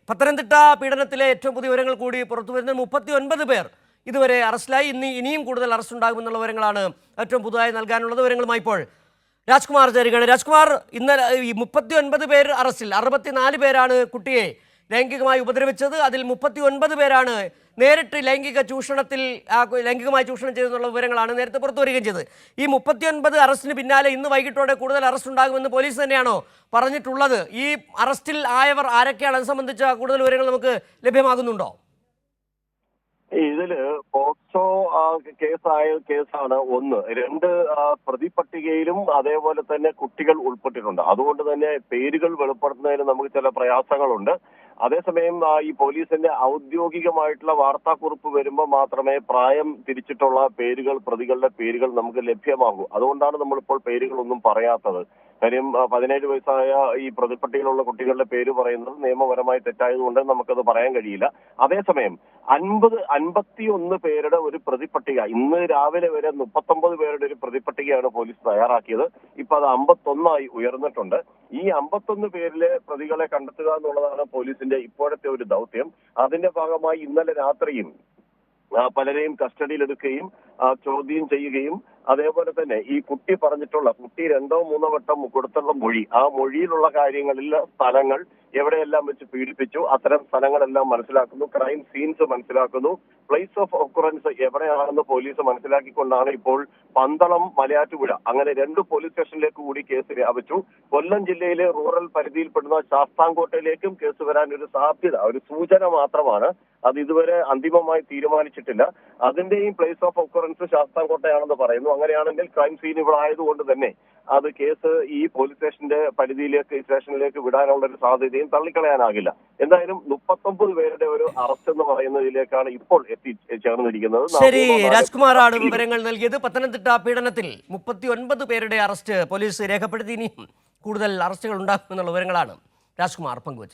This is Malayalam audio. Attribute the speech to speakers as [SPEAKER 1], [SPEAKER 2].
[SPEAKER 1] പത്തനംതിട്ട പീഡനത്തിലെ ഏറ്റവും പുതിയ വിവരങ്ങൾ കൂടി പുറത്തുവരുന്ന 39 പേർ ഇതുവരെ അറസ്റ്റിലായി. ഇനിയും കൂടുതൽ അറസ്റ്റ് ഉണ്ടാകുമെന്നുള്ള വിവരങ്ങളാണ് ഏറ്റവും പുതുതായി നൽകാനുള്ളത്. വിവരങ്ങളുമായി ഇപ്പോൾ രാജ്കുമാർ ചേരുകയാണ്. രാജ്കുമാർ, ഇന്നലെ ഈ 39 പേർ അറസ്റ്റിൽ, 64 പേരാണ് കുട്ടിയെ ലൈംഗികമായി ഉപദ്രവിച്ചത്. അതിൽ 39 പേരാണ് നേരിട്ട് ലൈംഗികമായി ചൂഷണം ചെയ്തെന്നുള്ള വിവരങ്ങളാണ് നേരത്തെ പുറത്തു വരികയും ചെയ്തത്. ഈ 39 അറസ്റ്റിന് പിന്നാലെ ഇന്ന് വൈകിട്ടോടെ കൂടുതൽ അറസ്റ്റ് ഉണ്ടാകുമെന്ന് പോലീസ് തന്നെയാണോ പറഞ്ഞിട്ടുള്ളത്? ഈ അറസ്റ്റിൽ ആയവർ ആരൊക്കെയാണ്? അത് സംബന്ധിച്ച കൂടുതൽ വിവരങ്ങൾ നമുക്ക് ലഭ്യമാകുന്നുണ്ടോ?
[SPEAKER 2] ഇതില് പോക്സോ കേസാണ് ഒന്ന്. രണ്ട്, പ്രതിപട്ടികയിലും അതേപോലെ തന്നെ കുട്ടികൾ ഉൾപ്പെട്ടിട്ടുണ്ട്. അതുകൊണ്ട് തന്നെ പേരുകൾ വെളിപ്പെടുത്തുന്നതിന് നമുക്ക് ചില പ്രയാസങ്ങളുണ്ട്. അതേസമയം ഈ പോലീസിന്റെ ഔദ്യോഗികമായിട്ടുള്ള വാർത്താക്കുറിപ്പ് വരുമ്പോൾ മാത്രമേ പ്രായം തിരിച്ചിട്ടുള്ള പേരുകൾ, പ്രതികളുടെ പേരുകൾ നമുക്ക് ലഭ്യമാകൂ. അതുകൊണ്ടാണ് നമ്മളിപ്പോൾ പേരുകളൊന്നും പറയാത്തത്. കാര്യം 17 വയസ്സായ ഈ പ്രതിപട്ടികയിലുള്ള കുട്ടികളുടെ പേര് പറയുന്നത് നിയമപരമായി തെറ്റായതുകൊണ്ട് നമുക്കത് പറയാൻ കഴിയില്ല. അതേസമയം 51 പേരുടെ ഒരു പ്രതിപട്ടിക, ഇന്ന് രാവിലെ വരെ 39 പേരുടെ ഒരു പ്രതിപട്ടികയാണ് പോലീസ് തയ്യാറാക്കിയത്. ഇപ്പൊ അത് 51 ഉയർന്നിട്ടുണ്ട്. ഈ 51 പേരിലെ പ്രതികളെ കണ്ടെത്തുക എന്നുള്ളതാണ് പോലീസിന്റെ ഇപ്പോഴത്തെ ഒരു ദൗത്യം. അതിന്റെ ഭാഗമായി ഇന്നലെ രാത്രിയും പലരെയും കസ്റ്റഡിയിലെടുക്കുകയും ചോദ്യം ചെയ്യുകയും അതേപോലെ തന്നെ ഈ കുട്ടി 2 3 വട്ടം കൊടുത്തുള്ള മൊഴി, ആ മൊഴിയിലുള്ള കാര്യങ്ങളിൽ സ്ഥലങ്ങൾ എവിടെയെല്ലാം വെച്ച് പീഡിപ്പിച്ചു, അത്തരം സ്ഥലങ്ങളെല്ലാം മനസ്സിലാക്കുന്നു, ക്രൈം സീൻസ് മനസ്സിലാക്കുന്നു, പ്ലേസ് ഓഫ് ഒക്കുറൻസ് എവിടെയാണെന്ന് പോലീസ് മനസ്സിലാക്കിക്കൊണ്ടാണ് ഇപ്പോൾ പന്തളം, മലയാറ്റുപുഴ അങ്ങനെ 2 പോലീസ് സ്റ്റേഷനിലേക്ക് കൂടി കേസ് വ്യാപിച്ചു. കൊല്ലം ജില്ലയിലെ റൂറൽ പരിധിയിൽപ്പെടുന്ന ശാസ്താംകോട്ടയിലേക്കും കേസ് വരാൻ ഒരു സാധ്യത, ഒരു സൂചന മാത്രമാണ്. അത് ഇതുവരെ അന്തിമമായി തീരുമാനിച്ചിട്ടില്ല. അതിന്റെയും പ്ലേസ് ഓഫ് ഒക്കുറൻസ് ശാസ്താംകോട്ടയാണെന്ന് പറയുന്നു. അങ്ങനെയാണെങ്കിൽ ക്രൈം സീൻ ഇവിടെ ആയതുകൊണ്ട് തന്നെ അത് കേസ് ഈ പോലീസ് സ്റ്റേഷനിലേക്ക് വിടാനുള്ള ഒരു സാധ്യതയും തള്ളിക്കളയാനാകില്ല. എന്തായാലും 39 പേരുടെ ഒരു അറസ്റ്റ് എന്ന് പറയുന്നതിലേക്കാണ് ഇപ്പോൾ എത്തിച്ചേർന്നിരിക്കുന്നത്.
[SPEAKER 1] ശരി, രാജ്കുമാറാണ് വിവരങ്ങൾ നൽകിയത്. പത്തനംതിട്ട പീഡനത്തിൽ 39 പേരുടെ അറസ്റ്റ് പോലീസ് രേഖപ്പെടുത്തി. ഇനി കൂടുതൽ അറസ്റ്റുകൾ ഉണ്ടാകുമെന്നുള്ള വിവരങ്ങളാണ് രാജ്കുമാർ പങ്കുവച്ചത്.